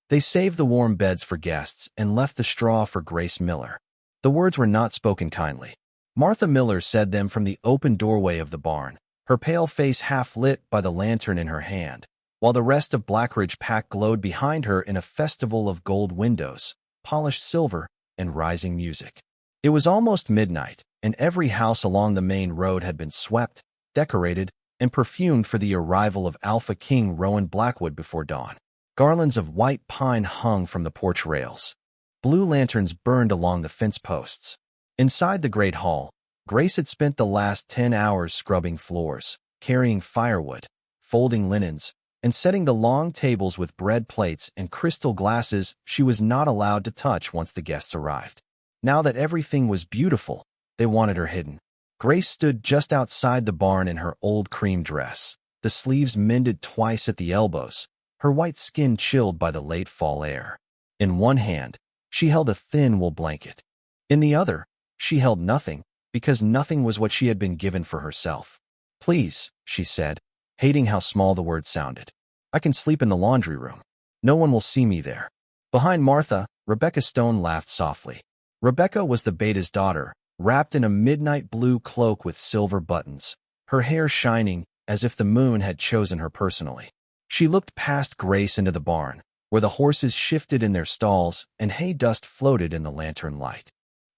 They saved the warm beds for guests and left the straw for Grace Miller. The words were not spoken kindly. Martha Miller said them from the open doorway of the barn, her pale face half lit by the lantern in her hand, while the rest of Blackridge Pack glowed behind her in a festival of gold windows, polished silver, and rising music. It was almost midnight, and every house along the main road had been swept, decorated, and perfumed for the arrival of Alpha King Rowan Blackwood before dawn. Garlands of white pine hung from the porch rails. Blue lanterns burned along the fence posts. Inside the great hall, Grace had spent the last 10 hours scrubbing floors, carrying firewood, folding linens, and setting the long tables with bread plates and crystal glasses she was not allowed to touch once the guests arrived. Now that everything was beautiful, they wanted her hidden. Grace stood just outside the barn in her old cream dress, the sleeves mended twice at the elbows, her white skin chilled by the late fall air. In one hand, she held a thin wool blanket. In the other, she held nothing, because nothing was what she had been given for herself. "Please," she said, hating how small the word sounded. "I can sleep in the laundry room. No one will see me there." Behind Martha, Rebecca Stone laughed softly. Rebecca was the beta's daughter, wrapped in a midnight blue cloak with silver buttons, her hair shining as if the moon had chosen her personally. She looked past Grace into the barn, where the horses shifted in their stalls and hay dust floated in the lantern light.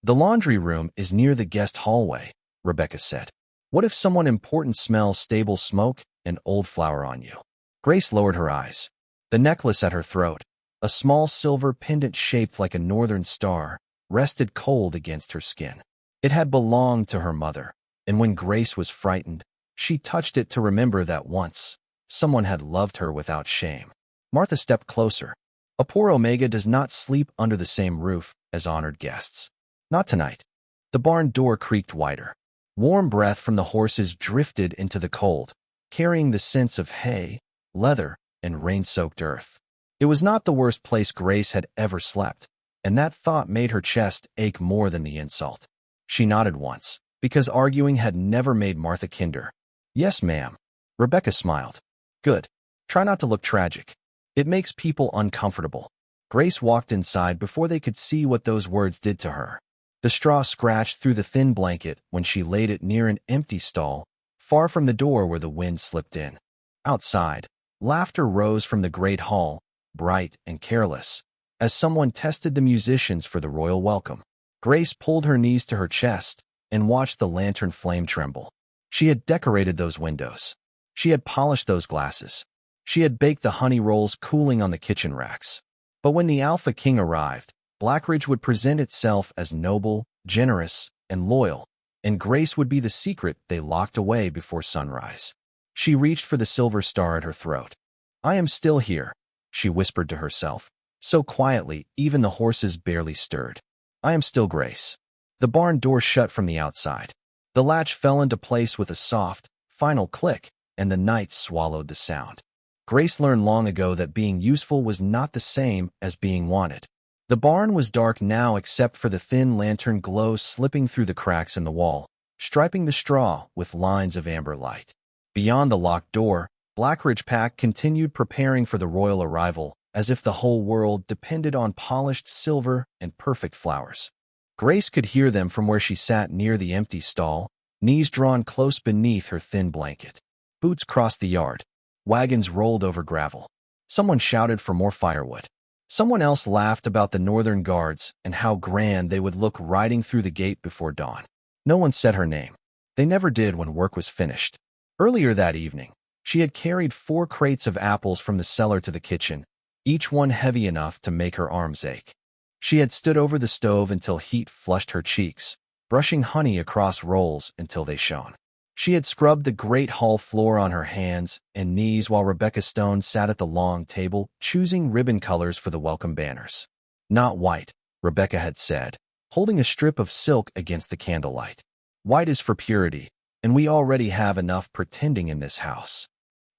"The laundry room is near the guest hallway," Rebecca said. "What if someone important smells stable smoke and old flour on you?" Grace lowered her eyes. The necklace at her throat, a small silver pendant shaped like a northern star, rested cold against her skin. It had belonged to her mother, and when Grace was frightened, she touched it to remember that once, someone had loved her without shame. Martha stepped closer. "A poor Omega does not sleep under the same roof as honored guests. Not tonight." The barn door creaked wider. Warm breath from the horses drifted into the cold, carrying the scents of hay, leather, and rain-soaked earth. It was not the worst place Grace had ever slept, and that thought made her chest ache more than the insult. She nodded once, because arguing had never made Martha kinder. "Yes, ma'am." Rebecca smiled. "Good. Try not to look tragic. It makes people uncomfortable." Grace walked inside before they could see what those words did to her. The straw scratched through the thin blanket when she laid it near an empty stall, far from the door where the wind slipped in. Outside, laughter rose from the great hall, bright and careless, as someone tested the musicians for the royal welcome. Grace pulled her knees to her chest and watched the lantern flame tremble. She had decorated those windows. She had polished those glasses. She had baked the honey rolls cooling on the kitchen racks. But when the Alpha King arrived, Blackridge would present itself as noble, generous, and loyal, and Grace would be the secret they locked away before sunrise. She reached for the silver star at her throat. "I am still here," she whispered to herself, so quietly even the horses barely stirred. "I am still Grace." The barn door shut from the outside. The latch fell into place with a soft, final click, and the night swallowed the sound. Grace learned long ago that being useful was not the same as being wanted. The barn was dark now except for the thin lantern glow slipping through the cracks in the wall, striping the straw with lines of amber light. Beyond the locked door, Blackridge Pack continued preparing for the royal arrival, as if the whole world depended on polished silver and perfect flowers. Grace could hear them from where she sat near the empty stall, knees drawn close beneath her thin blanket. Boots crossed the yard. Wagons rolled over gravel. Someone shouted for more firewood. Someone else laughed about the northern guards and how grand they would look riding through the gate before dawn. No one said her name. They never did when work was finished. Earlier that evening, she had carried 4 crates of apples from the cellar to the kitchen, each one heavy enough to make her arms ache. She had stood over the stove until heat flushed her cheeks, brushing honey across rolls until they shone. She had scrubbed the great hall floor on her hands and knees while Rebecca Stone sat at the long table, choosing ribbon colors for the welcome banners. "Not white," Rebecca had said, holding a strip of silk against the candlelight. "White is for purity, and we already have enough pretending in this house."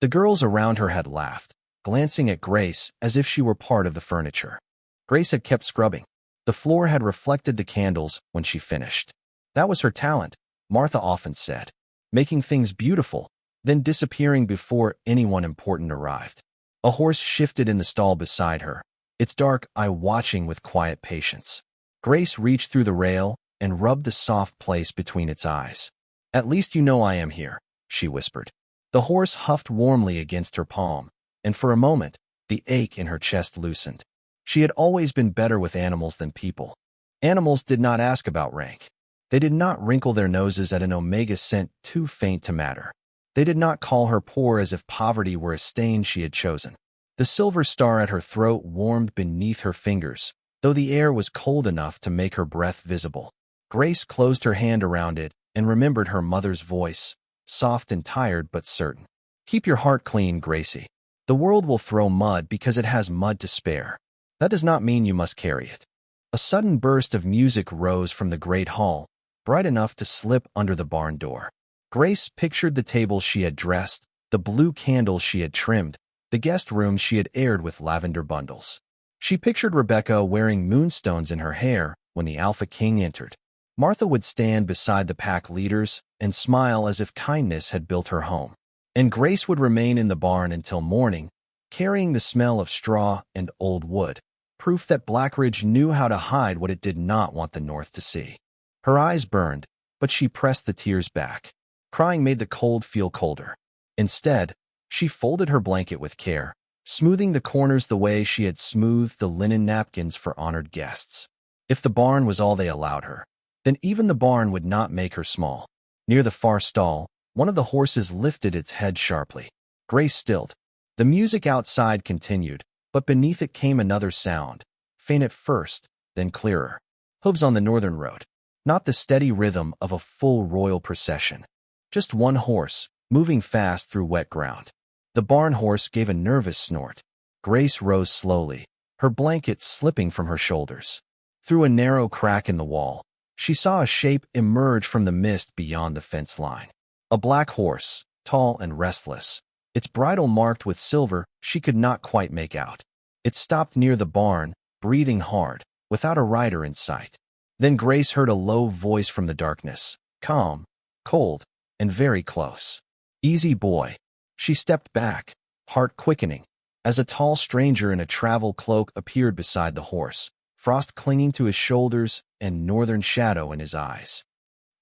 The girls around her had laughed, glancing at Grace as if she were part of the furniture. Grace had kept scrubbing. The floor had reflected the candles when she finished. That was her talent, Martha often said. Making things beautiful, then disappearing before anyone important arrived. A horse shifted in the stall beside her, its dark eye watching with quiet patience. Grace reached through the rail and rubbed the soft place between its eyes. "At least you know I am here," she whispered. The horse huffed warmly against her palm, and for a moment, the ache in her chest loosened. She had always been better with animals than people. Animals did not ask about rank. They did not wrinkle their noses at an omega scent too faint to matter. They did not call her poor as if poverty were a stain she had chosen. The silver star at her throat warmed beneath her fingers, though the air was cold enough to make her breath visible. Grace closed her hand around it and remembered her mother's voice, soft and tired but certain. "Keep your heart clean, Gracie. The world will throw mud because it has mud to spare. That does not mean you must carry it." A sudden burst of music rose from the great hall, bright enough to slip under the barn door. Grace pictured the table she had dressed, the blue candles she had trimmed, the guest room she had aired with lavender bundles. She pictured Rebecca wearing moonstones in her hair when the Alpha King entered. Martha would stand beside the pack leaders and smile as if kindness had built her home. And Grace would remain in the barn until morning, carrying the smell of straw and old wood, proof that Blackridge knew how to hide what it did not want the North to see. Her eyes burned, but she pressed the tears back. Crying made the cold feel colder. Instead, she folded her blanket with care, smoothing the corners the way she had smoothed the linen napkins for honored guests. If the barn was all they allowed her, then even the barn would not make her small. Near the far stall, one of the horses lifted its head sharply. Grace stilled. The music outside continued, but beneath it came another sound, faint at first, then clearer. Hooves on the northern road. Not the steady rhythm of a full royal procession. Just one horse, moving fast through wet ground. The barn horse gave a nervous snort. Grace rose slowly, her blanket slipping from her shoulders. Through a narrow crack in the wall, she saw a shape emerge from the mist beyond the fence line. A black horse, tall and restless, its bridle marked with silver she could not quite make out. It stopped near the barn, breathing hard, without a rider in sight. Then Grace heard a low voice from the darkness, calm, cold, and very close. "Easy, boy." She stepped back, heart quickening, as a tall stranger in a travel cloak appeared beside the horse, frost clinging to his shoulders and northern shadow in his eyes.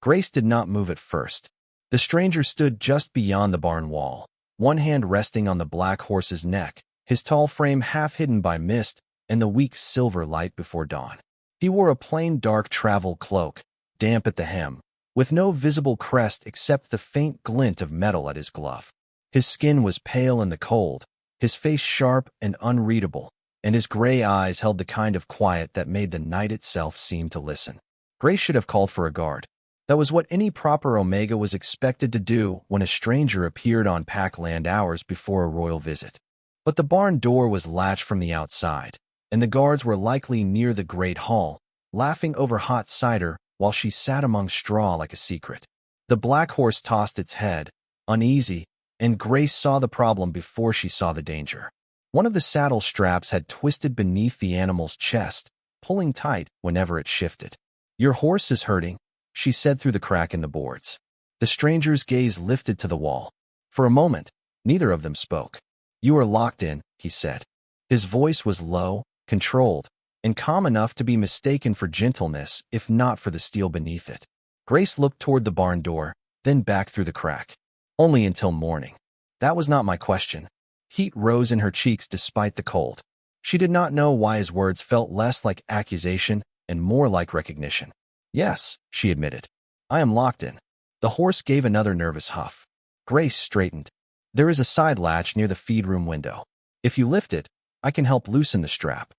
Grace did not move at first. The stranger stood just beyond the barn wall, one hand resting on the black horse's neck, his tall frame half hidden by mist and the weak silver light before dawn. He wore a plain dark travel cloak, damp at the hem, with no visible crest except the faint glint of metal at his glove. His skin was pale in the cold, his face sharp and unreadable, and his gray eyes held the kind of quiet that made the night itself seem to listen. Grace should have called for a guard. That was what any proper Omega was expected to do when a stranger appeared on pack land hours before a royal visit. But the barn door was latched from the outside, and the guards were likely near the great hall, laughing over hot cider while she sat among straw like a secret. The black horse tossed its head, uneasy, and Grace saw the problem before she saw the danger. One of the saddle straps had twisted beneath the animal's chest, pulling tight whenever it shifted. "Your horse is hurting," she said through the crack in the boards. The stranger's gaze lifted to the wall. For a moment, neither of them spoke. "You are locked in," he said. His voice was low, controlled, and calm enough to be mistaken for gentleness if not for the steel beneath it. Grace looked toward the barn door, then back through the crack. "Only until morning." "That was not my question." Heat rose in her cheeks despite the cold. She did not know why his words felt less like accusation and more like recognition. "Yes," she admitted. "I am locked in." The horse gave another nervous huff. Grace straightened. "There is a side latch near the feed room window. If you lift it, I can help loosen the strap."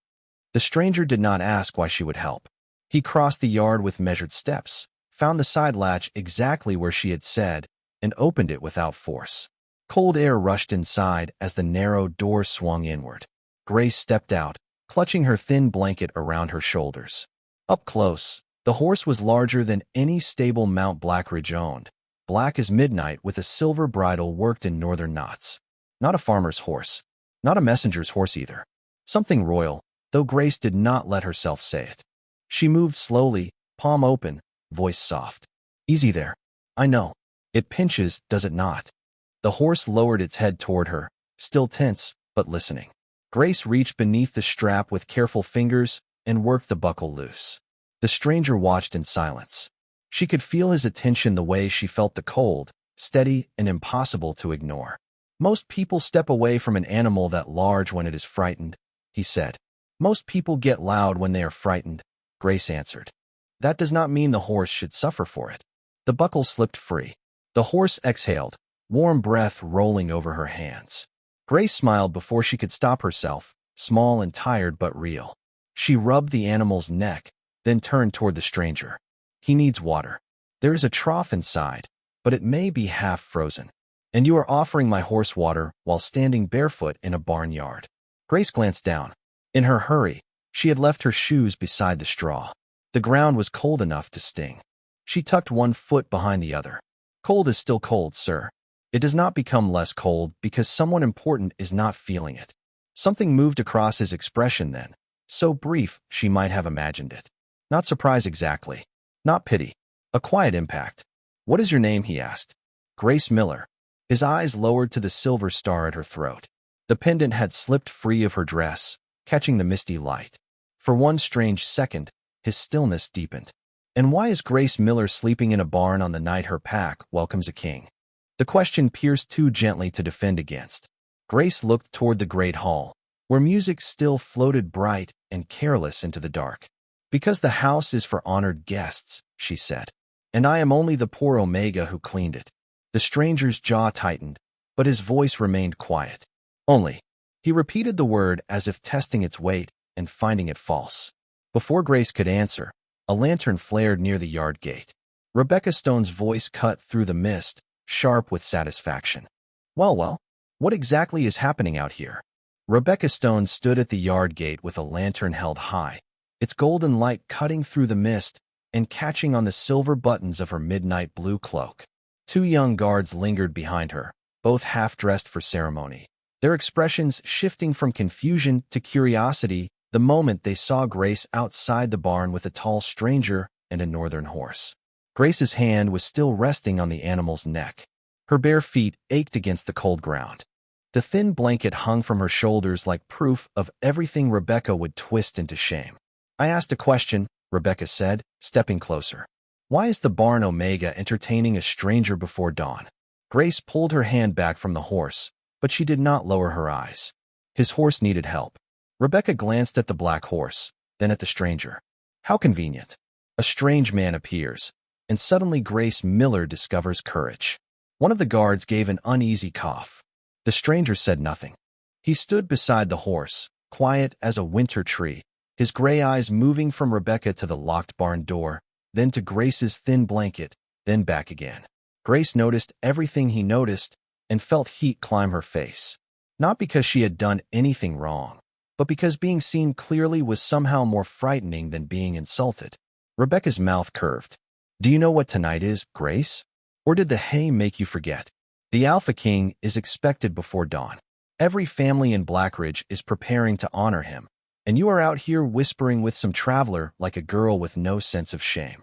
The stranger did not ask why she would help. He crossed the yard with measured steps, found the side latch exactly where she had said, and opened it without force. Cold air rushed inside as the narrow door swung inward. Grace stepped out, clutching her thin blanket around her shoulders. Up close, the horse was larger than any stable mount Blackridge owned, black as midnight with a silver bridle worked in northern knots. Not a farmer's horse, not a messenger's horse either. Something royal, though Grace did not let herself say it. She moved slowly, palm open, voice soft. "Easy there. I know. It pinches, does it not?" The horse lowered its head toward her, still tense, but listening. Grace reached beneath the strap with careful fingers and worked the buckle loose. The stranger watched in silence. She could feel his attention the way she felt the cold, steady, and impossible to ignore. Most people step away from an animal that large when it is frightened, he said. Most people get loud when they are frightened, Grace answered. That does not mean the horse should suffer for it. The buckle slipped free. The horse exhaled, warm breath rolling over her hands. Grace smiled before she could stop herself, small and tired but real. She rubbed the animal's neck, then turned toward the stranger. He needs water. There is a trough inside, but it may be half frozen. And you are offering my horse water while standing barefoot in a barnyard. Grace glanced down. In her hurry, she had left her shoes beside the straw. The ground was cold enough to sting. She tucked one foot behind the other. Cold is still cold, sir. It does not become less cold because someone important is not feeling it. Something moved across his expression then, so brief she might have imagined it. Not surprise exactly. Not pity. A quiet impact. What is your name, he asked. Grace Miller. His eyes lowered to the silver star at her throat. The pendant had slipped free of her dress, catching the misty light. For one strange second, his stillness deepened. And why is Grace Miller sleeping in a barn on the night her pack welcomes a king? The question pierced too gently to defend against. Grace looked toward the great hall, where music still floated bright and careless into the dark. Because the house is for honored guests, she said. And I am only the poor Omega who cleaned it. The stranger's jaw tightened, but his voice remained quiet. Only. He repeated the word as if testing its weight and finding it false. Before Grace could answer, a lantern flared near the yard gate. Rebecca Stone's voice cut through the mist, sharp with satisfaction. Well, what exactly is happening out here? Rebecca Stone stood at the yard gate with a lantern held high, its golden light cutting through the mist and catching on the silver buttons of her midnight blue cloak. Two young guards lingered behind her, both half-dressed for ceremony, their expressions shifting from confusion to curiosity the moment they saw Grace outside the barn with a tall stranger and a northern horse. Grace's hand was still resting on the animal's neck. Her bare feet ached against the cold ground. The thin blanket hung from her shoulders like proof of everything Rebecca would twist into shame. I asked a question, Rebecca said, stepping closer. Why is the barn Omega entertaining a stranger before dawn? Grace pulled her hand back from the horse, but she did not lower her eyes. His horse needed help. Rebecca glanced at the black horse, then at the stranger. How convenient. A strange man appears, and suddenly Grace Miller discovers courage. One of the guards gave an uneasy cough. The stranger said nothing. He stood beside the horse, quiet as a winter tree, his gray eyes moving from Rebecca to the locked barn door, then to Grace's thin blanket, then back again. Grace noticed everything he noticed and felt heat climb her face. Not because she had done anything wrong, but because being seen clearly was somehow more frightening than being insulted. Rebecca's mouth curved. Do you know what tonight is, Grace? Or did the hay make you forget? The Alpha King is expected before dawn. Every family in Blackridge is preparing to honor him, and you are out here whispering with some traveler like a girl with no sense of shame.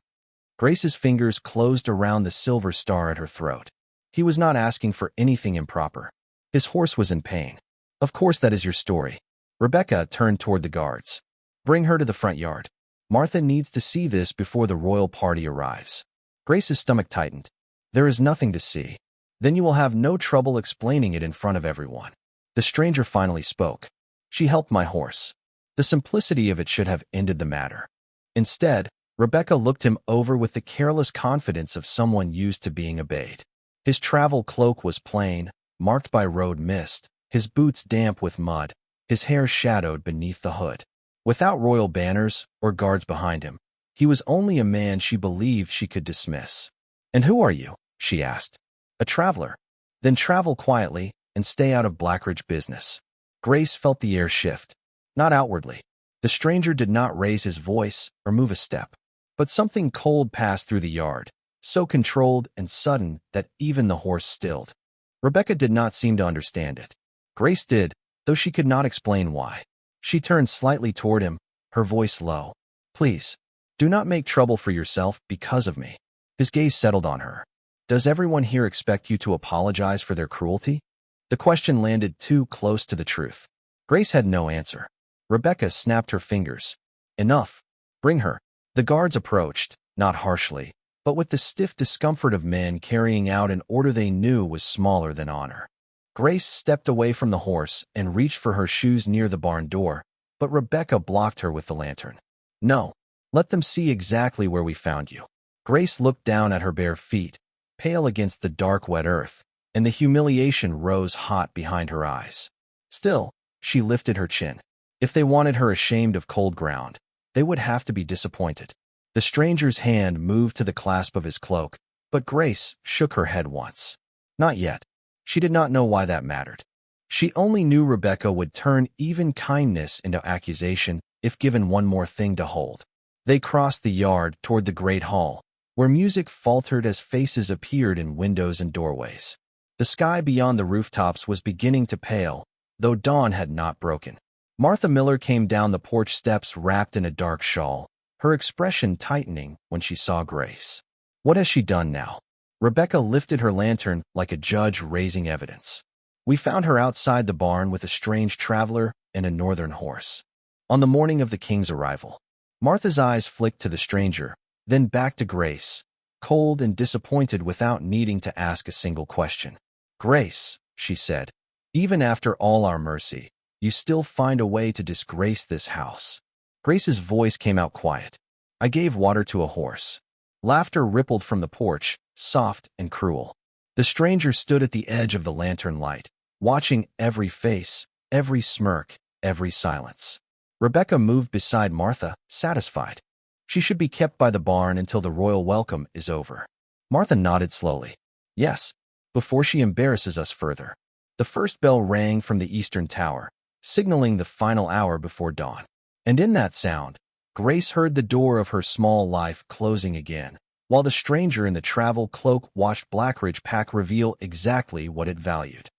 Grace's fingers closed around the silver star at her throat. He was not asking for anything improper. His horse was in pain. Of course that is your story. Rebecca turned toward the guards. Bring her to the front yard. Martha needs to see this before the royal party arrives. Grace's stomach tightened. There is nothing to see. Then you will have no trouble explaining it in front of everyone. The stranger finally spoke. She helped my horse. The simplicity of it should have ended the matter. Instead, Rebecca looked him over with the careless confidence of someone used to being obeyed. His travel cloak was plain, marked by road mist, his boots damp with mud, his hair shadowed beneath the hood. Without royal banners or guards behind him, he was only a man she believed she could dismiss. And who are you? She asked. A traveler. Then travel quietly and stay out of Blackridge business. Grace felt the air shift. Not outwardly. The stranger did not raise his voice or move a step. But something cold passed through the yard, so controlled and sudden that even the horse stilled. Rebecca did not seem to understand it. Grace did, though she could not explain why. She turned slightly toward him, her voice low. Please, do not make trouble for yourself because of me. His gaze settled on her. Does everyone here expect you to apologize for their cruelty? The question landed too close to the truth. Grace had no answer. Rebecca snapped her fingers. Enough. Bring her. The guards approached, not harshly, but with the stiff discomfort of men carrying out an order they knew was smaller than honor. Grace stepped away from the horse and reached for her shoes near the barn door, but Rebecca blocked her with the lantern. No. Let them see exactly where we found you. Grace looked down at her bare feet, pale against the dark, wet earth, and the humiliation rose hot behind her eyes. Still, she lifted her chin. If they wanted her ashamed of cold ground, they would have to be disappointed. The stranger's hand moved to the clasp of his cloak, but Grace shook her head once. Not yet. She did not know why that mattered. She only knew Rebecca would turn even kindness into accusation if given one more thing to hold. They crossed the yard toward the great hall, where music faltered as faces appeared in windows and doorways. The sky beyond the rooftops was beginning to pale, though dawn had not broken. Martha Miller came down the porch steps wrapped in a dark shawl, her expression tightening when she saw Grace. What has she done now? Rebecca lifted her lantern like a judge raising evidence. We found her outside the barn with a strange traveler and a northern horse. On the morning of the king's arrival. Martha's eyes flicked to the stranger, then back to Grace, cold and disappointed without needing to ask a single question. Grace, she said, even after all our mercy, you still find a way to disgrace this house. Grace's voice came out quiet. I gave water to a horse. Laughter rippled from the porch, soft and cruel. The stranger stood at the edge of the lantern light, watching every face, every smirk, every silence. Rebecca moved beside Martha, satisfied. She should be kept by the barn until the royal welcome is over. Martha nodded slowly. Yes, before she embarrasses us further. The first bell rang from the eastern tower, signaling the final hour before dawn. And in that sound, Grace heard the door of her small life closing again, while the stranger in the travel cloak watched Blackridge Pack reveal exactly what it valued.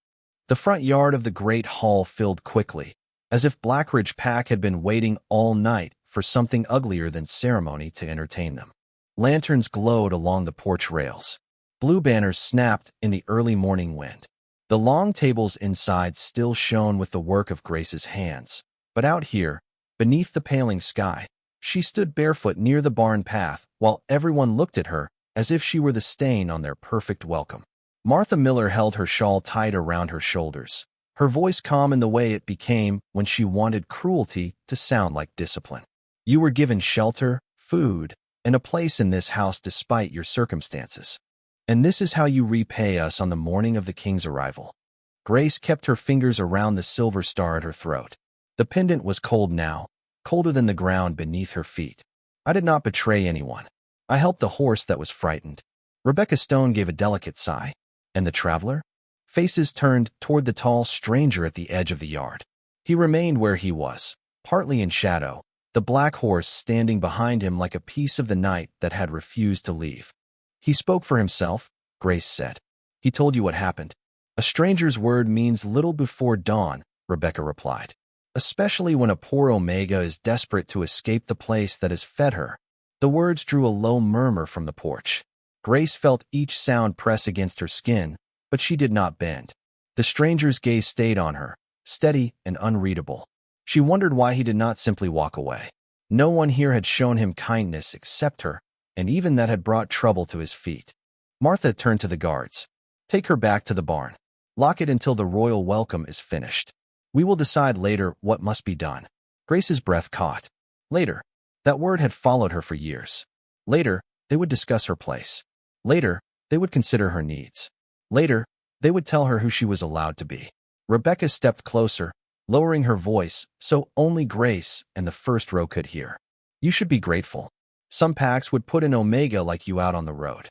The front yard of the great hall filled quickly, as if Blackridge Pack had been waiting all night for something uglier than ceremony to entertain them. Lanterns glowed along the porch rails. Blue banners snapped in the early morning wind. The long tables inside still shone with the work of Grace's hands, but out here, beneath the paling sky, she stood barefoot near the barn path while everyone looked at her as if she were the stain on their perfect welcome. Martha Miller held her shawl tight around her shoulders, her voice calm in the way it became when she wanted cruelty to sound like discipline. You were given shelter, food, and a place in this house despite your circumstances. And this is how you repay us on the morning of the king's arrival. Grace kept her fingers around the silver star at her throat. The pendant was cold now, colder than the ground beneath her feet. I did not betray anyone. I helped the horse that was frightened. Rebecca Stone gave a delicate sigh. And the traveler? Faces turned toward the tall stranger at the edge of the yard. He remained where he was, partly in shadow, the black horse standing behind him like a piece of the night that had refused to leave. He spoke for himself, Grace said. He told you what happened. A stranger's word means little before dawn, Rebecca replied. Especially when a poor Omega is desperate to escape the place that has fed her. The words drew a low murmur from the porch. Grace felt each sound press against her skin, but she did not bend. The stranger's gaze stayed on her, steady and unreadable. She wondered why he did not simply walk away. No one here had shown him kindness except her, and even that had brought trouble to his feet. Martha turned to the guards. Take her back to the barn. Lock it until the royal welcome is finished. We will decide later what must be done. Grace's breath caught. Later. That word had followed her for years. Later, they would discuss her place. Later, they would consider her needs. Later, they would tell her who she was allowed to be. Rebecca stepped closer, lowering her voice so only Grace and the first row could hear. You should be grateful. Some packs would put an Omega like you out on the road.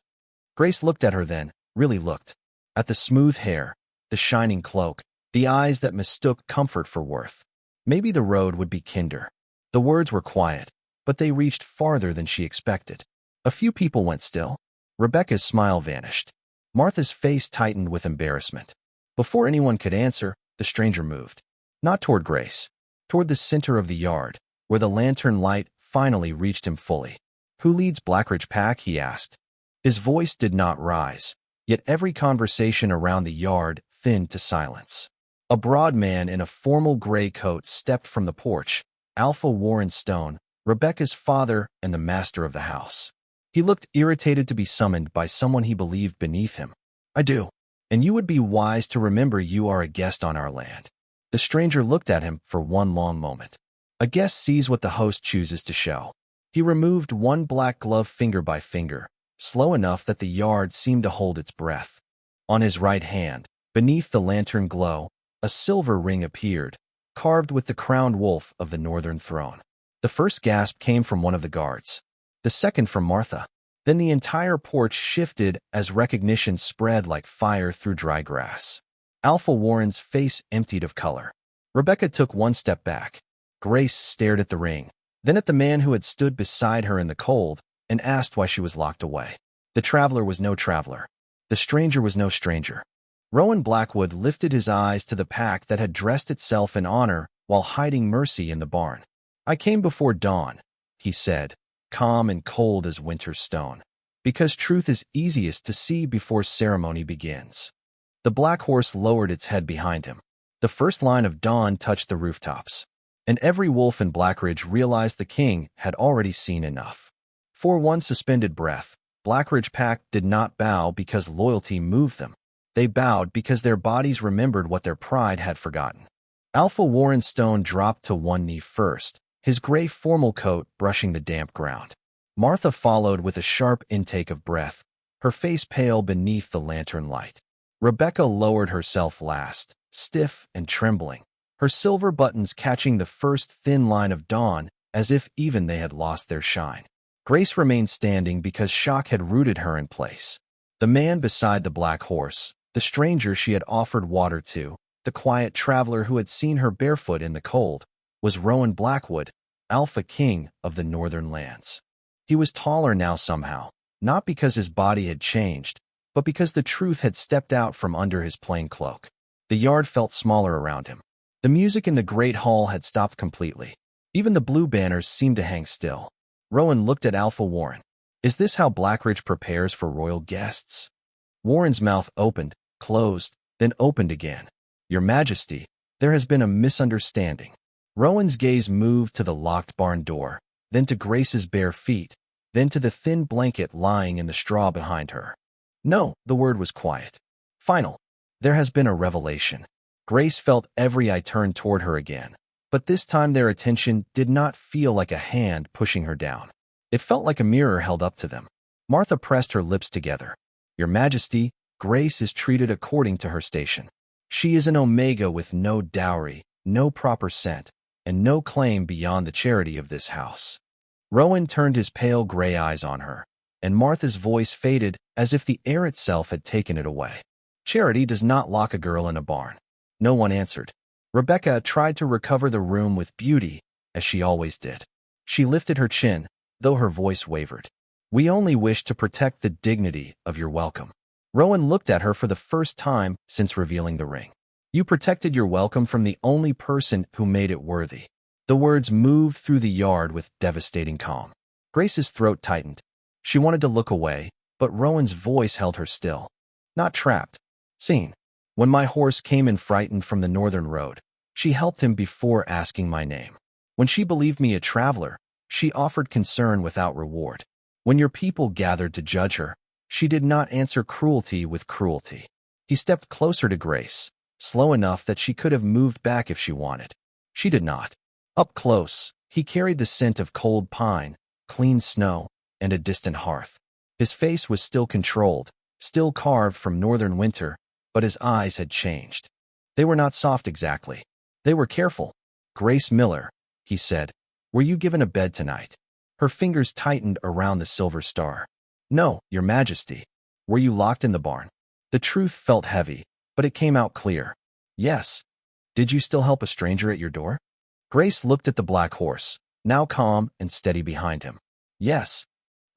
Grace looked at her then, really looked. At the smooth hair, the shining cloak, the eyes that mistook comfort for worth. Maybe the road would be kinder. The words were quiet, but they reached farther than she expected. A few people went still. Rebecca's smile vanished. Martha's face tightened with embarrassment. Before anyone could answer, the stranger moved. Not toward Grace. Toward the center of the yard, where the lantern light finally reached him fully. Who leads Blackridge Pack? He asked. His voice did not rise, yet every conversation around the yard thinned to silence. A broad man in a formal gray coat stepped from the porch, Alpha Warren Stone, Rebecca's father and the master of the house. He looked irritated to be summoned by someone he believed beneath him. I do. And you would be wise to remember you are a guest on our land. The stranger looked at him for one long moment. A guest sees what the host chooses to show. He removed one black glove finger by finger, slow enough that the yard seemed to hold its breath. On his right hand, beneath the lantern glow, a silver ring appeared, carved with the crowned wolf of the northern throne. The first gasp came from one of the guards, the second from Martha. Then the entire porch shifted as recognition spread like fire through dry grass. Alpha Warren's face emptied of color. Rebecca took one step back. Grace stared at the ring, then at the man who had stood beside her in the cold, and asked why she was locked away. The traveler was no traveler. The stranger was no stranger. Rowan Blackwood lifted his eyes to the pack that had dressed itself in honor while hiding mercy in the barn. I came before dawn, he said, calm and cold as winter's stone, because truth is easiest to see before ceremony begins. The black horse lowered its head behind him. The first line of dawn touched the rooftops, and every wolf in Blackridge realized the king had already seen enough. For one suspended breath, Blackridge pack did not bow because loyalty moved them. They bowed because their bodies remembered what their pride had forgotten. Alpha Warren Stone dropped to one knee first, his gray formal coat brushing the damp ground. Martha followed with a sharp intake of breath, her face pale beneath the lantern light. Rebecca lowered herself last, stiff and trembling, her silver buttons catching the first thin line of dawn as if even they had lost their shine. Grace remained standing because shock had rooted her in place. The man beside the black horse, the stranger she had offered water to, the quiet traveler who had seen her barefoot in the cold, was Rowan Blackwood, Alpha King of the Northern Lands. He was taller now somehow, not because his body had changed, but because the truth had stepped out from under his plain cloak. The yard felt smaller around him. The music in the great hall had stopped completely. Even the blue banners seemed to hang still. Rowan looked at Alpha Warren. Is this how Blackridge prepares for royal guests? Warren's mouth opened, closed, then opened again. Your Majesty, there has been a misunderstanding. Rowan's gaze moved to the locked barn door, then to Grace's bare feet, then to the thin blanket lying in the straw behind her. No, the word was quiet. Final. There has been a revelation. Grace felt every eye turned toward her again, but this time their attention did not feel like a hand pushing her down. It felt like a mirror held up to them. Martha pressed her lips together. Your Majesty, Grace is treated according to her station. She is an Omega with no dowry, no proper scent, and no claim beyond the charity of this house. Rowan turned his pale gray eyes on her, and Martha's voice faded as if the air itself had taken it away. Charity does not lock a girl in a barn. No one answered. Rebecca tried to recover the room with beauty, as she always did. She lifted her chin, though her voice wavered. We only wish to protect the dignity of your welcome. Rowan looked at her for the first time since revealing the ring. You protected your welcome from the only person who made it worthy. The words moved through the yard with devastating calm. Grace's throat tightened. She wanted to look away, but Rowan's voice held her still. Not trapped. Seen. When my horse came in frightened from the northern road, she helped him before asking my name. When she believed me a traveler, she offered concern without reward. When your people gathered to judge her, she did not answer cruelty with cruelty. He stepped closer to Grace, slow enough that she could have moved back if she wanted. She did not. Up close, he carried the scent of cold pine, clean snow, and a distant hearth. His face was still controlled, still carved from northern winter, but his eyes had changed. They were not soft exactly. They were careful. Grace Miller, he said, were you given a bed tonight? Her fingers tightened around the silver star. No, Your Majesty. Were you locked in the barn? The truth felt heavy, but it came out clear. Yes. Did you still help a stranger at your door? Grace looked at the black horse, now calm and steady behind him. Yes.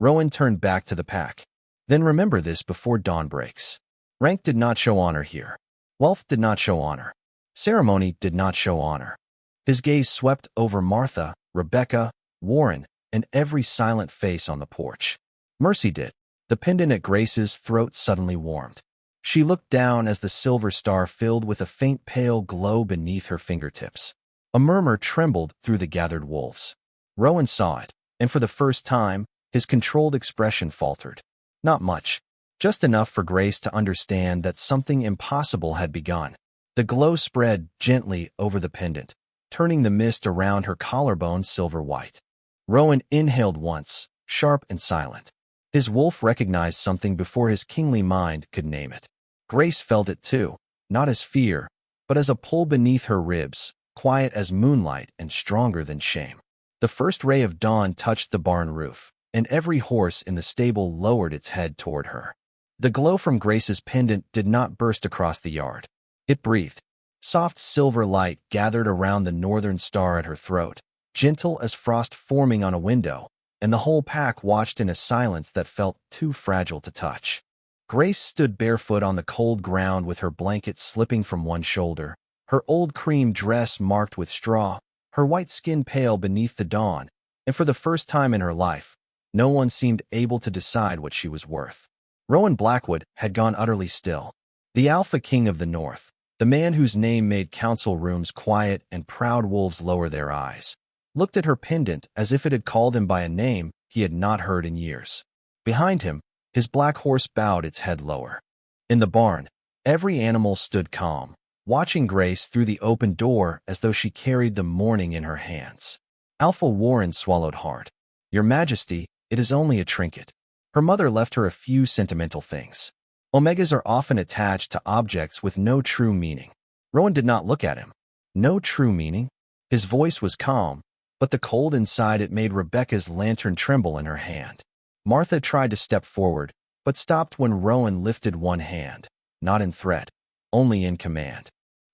Rowan turned back to the pack. Then remember this before dawn breaks. Rank did not show honor here. Wealth did not show honor. Ceremony did not show honor. His gaze swept over Martha, Rebecca, Warren, and every silent face on the porch. Mercy did. The pendant at Grace's throat suddenly warmed. She looked down as the silver star filled with a faint pale glow beneath her fingertips. A murmur trembled through the gathered wolves. Rowan saw it, and for the first time, his controlled expression faltered. Not much, just enough for Grace to understand that something impossible had begun. The glow spread gently over the pendant, turning the mist around her collarbone silver white. Rowan inhaled once, sharp and silent. His wolf recognized something before his kingly mind could name it. Grace felt it too, not as fear, but as a pull beneath her ribs, quiet as moonlight and stronger than shame. The first ray of dawn touched the barn roof, and every horse in the stable lowered its head toward her. The glow from Grace's pendant did not burst across the yard. It breathed. Soft silver light gathered around the northern star at her throat, gentle as frost forming on a window, and the whole pack watched in a silence that felt too fragile to touch. Grace stood barefoot on the cold ground with her blanket slipping from one shoulder, her old cream dress marked with straw, her white skin pale beneath the dawn, and for the first time in her life, no one seemed able to decide what she was worth. Rowan Blackwood had gone utterly still. The Alpha King of the North, the man whose name made council rooms quiet and proud wolves lower their eyes, looked at her pendant as if it had called him by a name he had not heard in years. Behind him, his black horse bowed its head lower. In the barn, every animal stood calm, watching Grace through the open door as though she carried the morning in her hands. Alpha Warren swallowed hard. "Your Majesty, it is only a trinket." Her mother left her a few sentimental things. Omegas are often attached to objects with no true meaning. Rowan did not look at him. No true meaning? His voice was calm, but the cold inside it made Rebecca's lantern tremble in her hand. Martha tried to step forward, but stopped when Rowan lifted one hand, not in threat, only in command.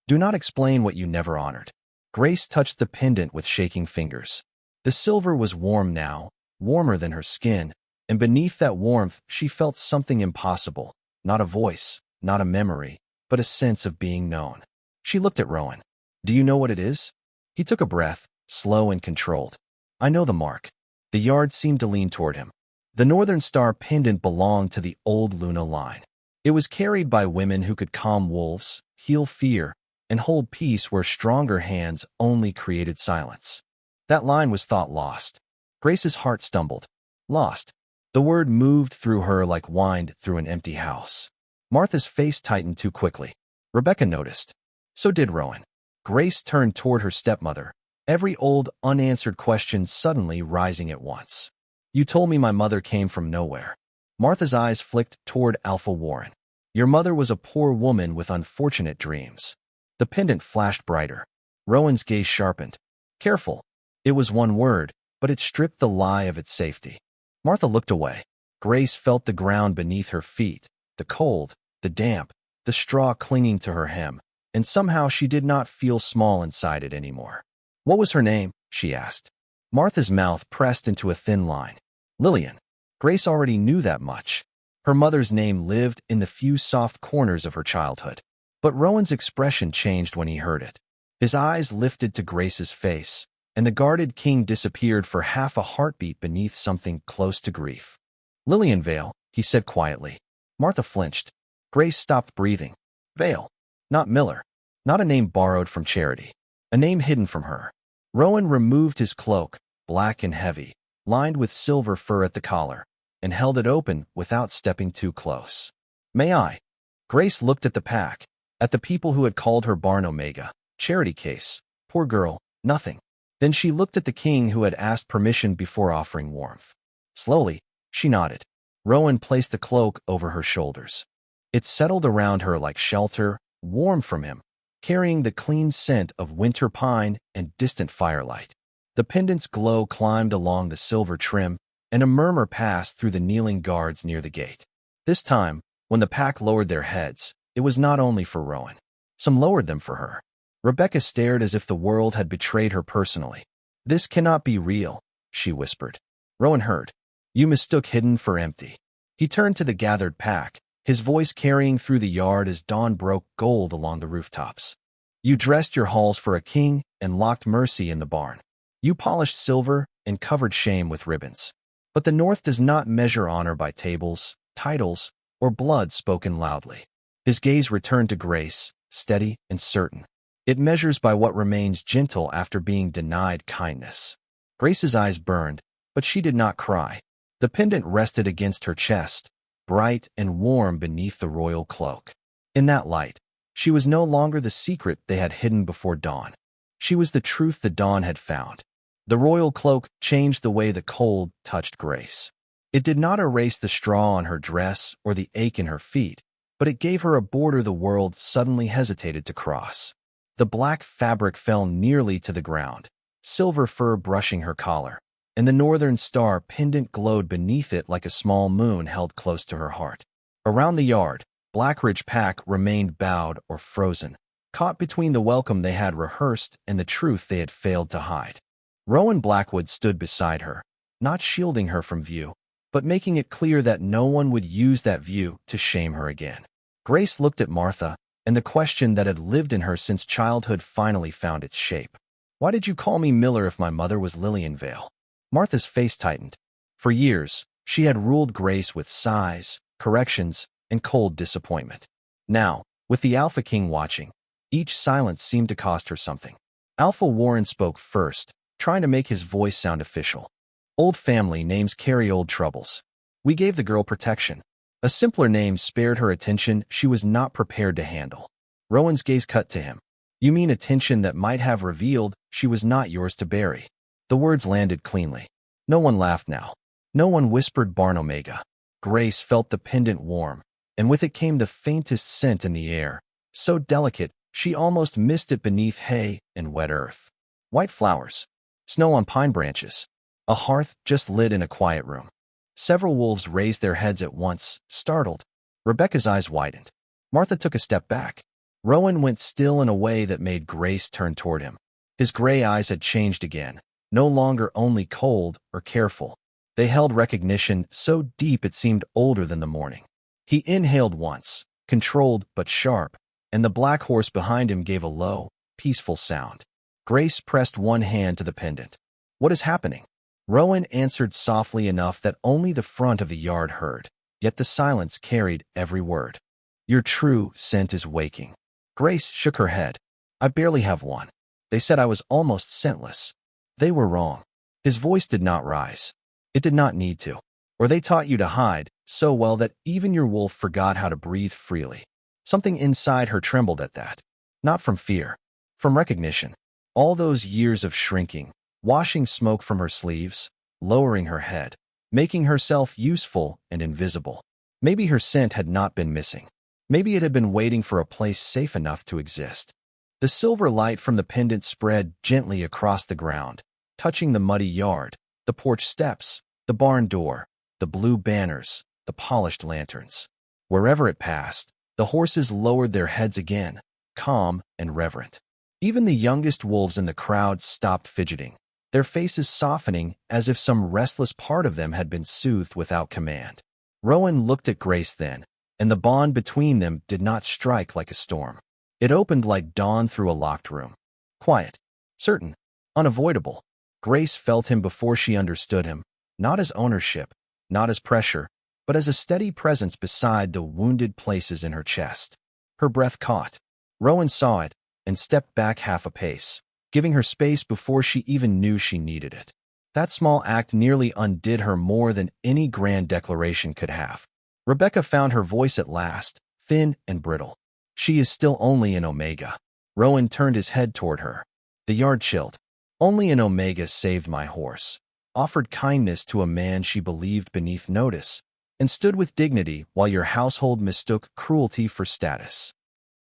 "Do not explain what you never honored." Grace touched the pendant with shaking fingers. The silver was warm now, warmer than her skin, and beneath that warmth she felt something impossible, not a voice, not a memory, but a sense of being known. She looked at Rowan. "Do you know what it is?" He took a breath, slow and controlled. "I know the mark." The yard seemed to lean toward him. The Northern Star pendant belonged to the old Luna line. It was carried by women who could calm wolves, heal fear, and hold peace where stronger hands only created silence. That line was thought lost. Grace's heart stumbled. Lost. The word moved through her like wind through an empty house. Martha's face tightened too quickly. Rebecca noticed. So did Rowan. Grace turned toward her stepmother, every old, unanswered question suddenly rising at once. "You told me my mother came from nowhere." Martha's eyes flicked toward Alpha Warren. "Your mother was a poor woman with unfortunate dreams." The pendant flashed brighter. Rowan's gaze sharpened. "Careful." It was one word, but it stripped the lie of its safety. Martha looked away. Grace felt the ground beneath her feet, the cold, the damp, the straw clinging to her hem, and somehow she did not feel small inside it anymore. "What was her name?" she asked. Martha's mouth pressed into a thin line. "Lillian." Grace already knew that much. Her mother's name lived in the few soft corners of her childhood. But Rowan's expression changed when he heard it. His eyes lifted to Grace's face, and the guarded king disappeared for half a heartbeat beneath something close to grief. "Lillian Vale," he said quietly. Martha flinched. Grace stopped breathing. Vale. Not Miller. Not a name borrowed from Charity. A name hidden from her. Rowan removed his cloak, black and heavy, lined with silver fur at the collar, and held it open without stepping too close. "May I?" Grace looked at the pack, at the people who had called her Barn Omega. Charity case. Poor girl. Nothing. Then she looked at the king who had asked permission before offering warmth. Slowly, she nodded. Rowan placed the cloak over her shoulders. It settled around her like shelter, warm from him, carrying the clean scent of winter pine and distant firelight. The pendant's glow climbed along the silver trim, and a murmur passed through the kneeling guards near the gate. This time, when the pack lowered their heads, it was not only for Rowan. Some lowered them for her. Rebecca stared as if the world had betrayed her personally. "This cannot be real," she whispered. Rowan heard. "You mistook hidden for empty." He turned to the gathered pack, his voice carrying through the yard as dawn broke gold along the rooftops. "You dressed your halls for a king and locked mercy in the barn. You polished silver and covered shame with ribbons. But the North does not measure honor by tables, titles, or blood spoken loudly. His gaze returned to Grace, steady and certain. It measures by what remains gentle after being denied kindness. Grace's eyes burned, but she did not cry. The pendant rested against her chest, bright and warm beneath the royal cloak. In that light, she was no longer the secret they had hidden before dawn. She was the truth the dawn had found. The royal cloak changed the way the cold touched Grace. It did not erase the straw on her dress or the ache in her feet, but it gave her a border the world suddenly hesitated to cross. The black fabric fell nearly to the ground, silver fur brushing her collar, and the northern star pendant glowed beneath it like a small moon held close to her heart. Around the yard, Blackridge Pack remained bowed or frozen, caught between the welcome they had rehearsed and the truth they had failed to hide. Rowan Blackwood stood beside her, not shielding her from view, but making it clear that no one would use that view to shame her again. Grace looked at Martha, and the question that had lived in her since childhood finally found its shape. Why did you call me Miller if my mother was Lillian Vale? Martha's face tightened. For years, she had ruled Grace with sighs, corrections, and cold disappointment. Now, with the Alpha King watching, each silence seemed to cost her something. Alpha Warren spoke first, trying to make his voice sound official. Old family names carry old troubles. We gave the girl protection. A simpler name spared her attention she was not prepared to handle. Rowan's gaze cut to him. You mean attention that might have revealed she was not yours to bury. The words landed cleanly. No one laughed now. No one whispered Barn Omega. Grace felt the pendant warm, and with it came the faintest scent in the air, so delicate she almost missed it beneath hay and wet earth. White flowers. Snow on pine branches. A hearth just lit in a quiet room. Several wolves raised their heads at once, startled. Rebecca's eyes widened. Martha took a step back. Rowan went still in a way that made Grace turn toward him. His gray eyes had changed again, no longer only cold or careful. They held recognition so deep it seemed older than the morning. He inhaled once, controlled but sharp, and the black horse behind him gave a low, peaceful sound. Grace pressed one hand to the pendant. What is happening? Rowan answered softly enough that only the front of the yard heard, yet the silence carried every word. Your true scent is waking. Grace shook her head. I barely have one. They said I was almost scentless. They were wrong. His voice did not rise. It did not need to. Or they taught you to hide so well that even your wolf forgot how to breathe freely. Something inside her trembled at that. Not from fear. From recognition. All those years of shrinking, washing smoke from her sleeves, lowering her head, making herself useful and invisible. Maybe her scent had not been missing. Maybe it had been waiting for a place safe enough to exist. The silver light from the pendant spread gently across the ground, touching the muddy yard, the porch steps, the barn door, the blue banners, the polished lanterns. Wherever it passed, the horses lowered their heads again, calm and reverent. Even the youngest wolves in the crowd stopped fidgeting, their faces softening as if some restless part of them had been soothed without command. Rowan looked at Grace then, and the bond between them did not strike like a storm. It opened like dawn through a locked room. Quiet, certain, unavoidable. Grace felt him before she understood him, not as ownership, not as pressure, but as a steady presence beside the wounded places in her chest. Her breath caught. Rowan saw it and stepped back half a pace, giving her space before she even knew she needed it. That small act nearly undid her more than any grand declaration could have. Rebecca found her voice at last, thin and brittle. She is still only an Omega. Rowan turned his head toward her. The yard chilled. Only an Omega saved my horse, offered kindness to a man she believed beneath notice, and stood with dignity while your household mistook cruelty for status.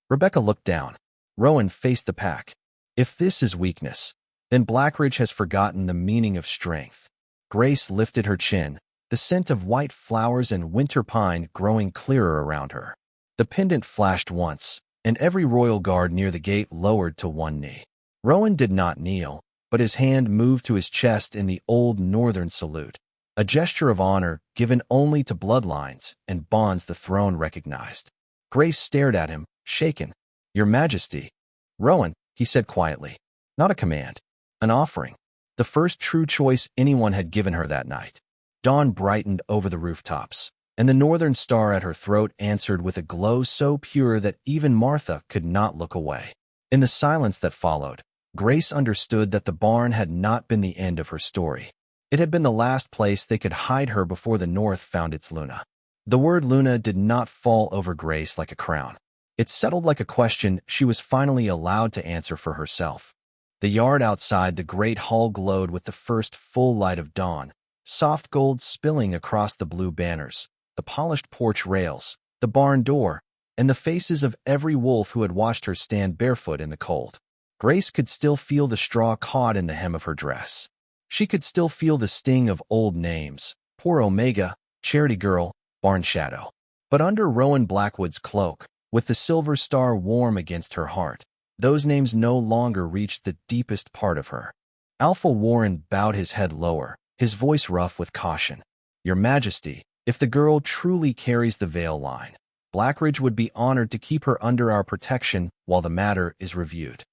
Rebecca looked down. Rowan faced the pack. If this is weakness, then Blackridge has forgotten the meaning of strength. Grace lifted her chin, the scent of white flowers and winter pine growing clearer around her. The pendant flashed once, and every royal guard near the gate lowered to one knee. Rowan did not kneel, but his hand moved to his chest in the old northern salute, a gesture of honor given only to bloodlines and bonds the throne recognized. Grace stared at him, shaken. Your Majesty. Rowan, he said quietly. Not a command. An offering. The first true choice anyone had given her that night. Dawn brightened over the rooftops. and the northern star at her throat answered with a glow so pure that even Martha could not look away. In the silence that followed, Grace understood that the barn had not been the end of her story. It had been the last place they could hide her before the north found its Luna. The word Luna did not fall over Grace like a crown. It settled like a question she was finally allowed to answer for herself. The yard outside the great hall glowed with the first full light of dawn, soft gold spilling across the blue banners, the polished porch rails, the barn door, and the faces of every wolf who had watched her stand barefoot in the cold. Grace could still feel the straw caught in the hem of her dress. She could still feel the sting of old names, Poor Omega, Charity Girl, Barn Shadow. But under Rowan Blackwood's cloak, with the silver star warm against her heart, those names no longer reached the deepest part of her. Alpha Warren bowed his head lower, his voice rough with caution. Your Majesty, if the girl truly carries the veil line, Blackridge would be honored to keep her under our protection while the matter is reviewed.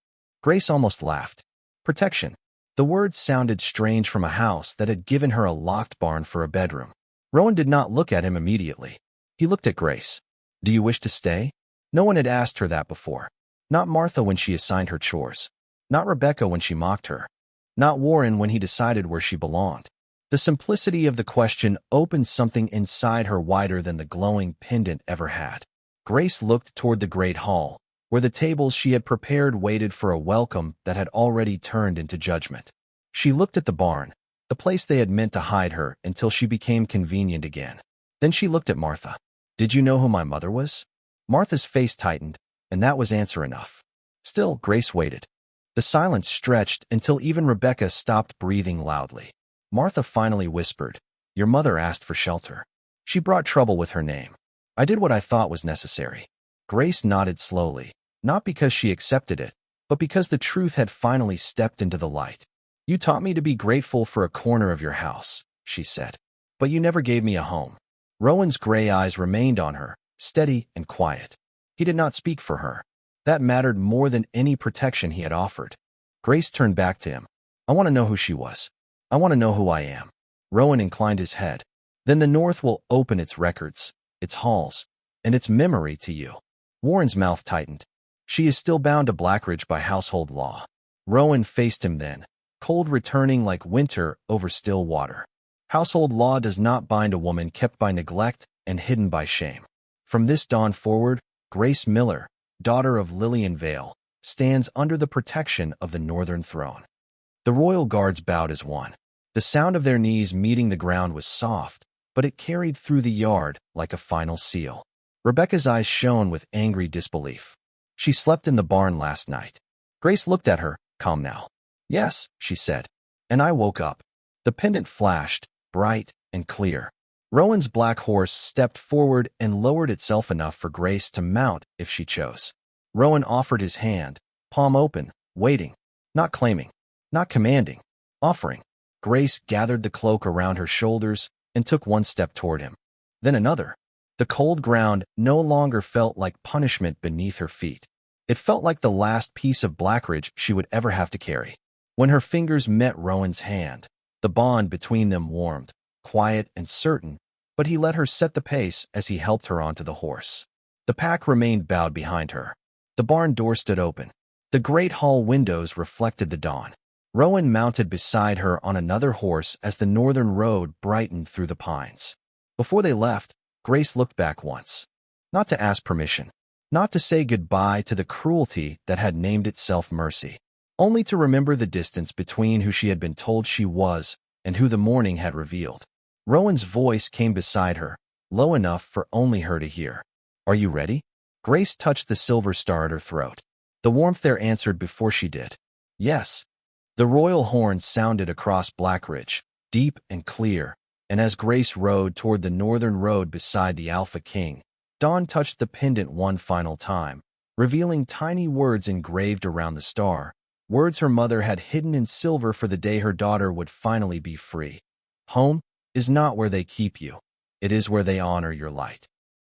Grace almost laughed. Protection. The word sounded strange from a house that had given her a locked barn for a bedroom. Rowan did not look at him immediately. He looked at Grace. Do you wish to stay? No one had asked her that before. Not Martha when she assigned her chores. Not Rebecca when she mocked her. Not Warren when he decided where she belonged. The simplicity of the question opened something inside her wider than the glowing pendant ever had. Grace looked toward the great hall, where the tables she had prepared waited for a welcome that had already turned into judgment. She looked at the barn, the place they had meant to hide her until she became convenient again. Then she looked at Martha. Did you know who my mother was? Martha's face tightened, and that was answer enough. Still, Grace waited. The silence stretched until even Rebecca stopped breathing loudly. Martha finally whispered, Your mother asked for shelter. She brought trouble with her name. I did what I thought was necessary. Grace nodded slowly, not because she accepted it, but because the truth had finally stepped into the light. You taught me to be grateful for a corner of your house, she said. But you never gave me a home. Rowan's gray eyes remained on her, steady and quiet. He did not speak for her. That mattered more than any protection he had offered. Grace turned back to him. I want to know who she was. I want to know who I am. Rowan inclined his head. Then the North will open its records, its halls, and its memory to you. Warren's mouth tightened. She is still bound to Blackridge by household law. Rowan faced him then, cold returning like winter over still water. Household law does not bind a woman kept by neglect and hidden by shame. From this dawn forward, Grace Miller, daughter of Lillian Vale, stands under the protection of the Northern Throne. The royal guards bowed as one. The sound of their knees meeting the ground was soft, but it carried through the yard like a final seal. Rebecca's eyes shone with angry disbelief. She slept in the barn last night. Grace looked at her, calm now. Yes, she said. And I woke up. The pendant flashed, bright and clear. Rowan's black horse stepped forward and lowered itself enough for Grace to mount if she chose. Rowan offered his hand, palm open, waiting, not claiming, not commanding, offering. Grace gathered the cloak around her shoulders and took one step toward him. Then another. The cold ground no longer felt like punishment beneath her feet. It felt like the last piece of Blackridge she would ever have to carry. When her fingers met Rowan's hand, the bond between them warmed, quiet and certain, but he let her set the pace as he helped her onto the horse. The pack remained bowed behind her. The barn door stood open. The great hall windows reflected the dawn. Rowan mounted beside her on another horse as the northern road brightened through the pines. Before they left, Grace looked back once. Not to ask permission, not to say goodbye to the cruelty that had named itself mercy, only to remember the distance between who she had been told she was and who the morning had revealed. Rowan's voice came beside her, low enough for only her to hear. Are you ready? Grace touched the silver star at her throat. The warmth there answered before she did. Yes. The royal horn sounded across Blackridge, deep and clear, and as Grace rode toward the northern road beside the Alpha King, dawn touched the pendant one final time, revealing tiny words engraved around the star, words her mother had hidden in silver for the day her daughter would finally be free. Home is not where they keep you. It is where they honor your light.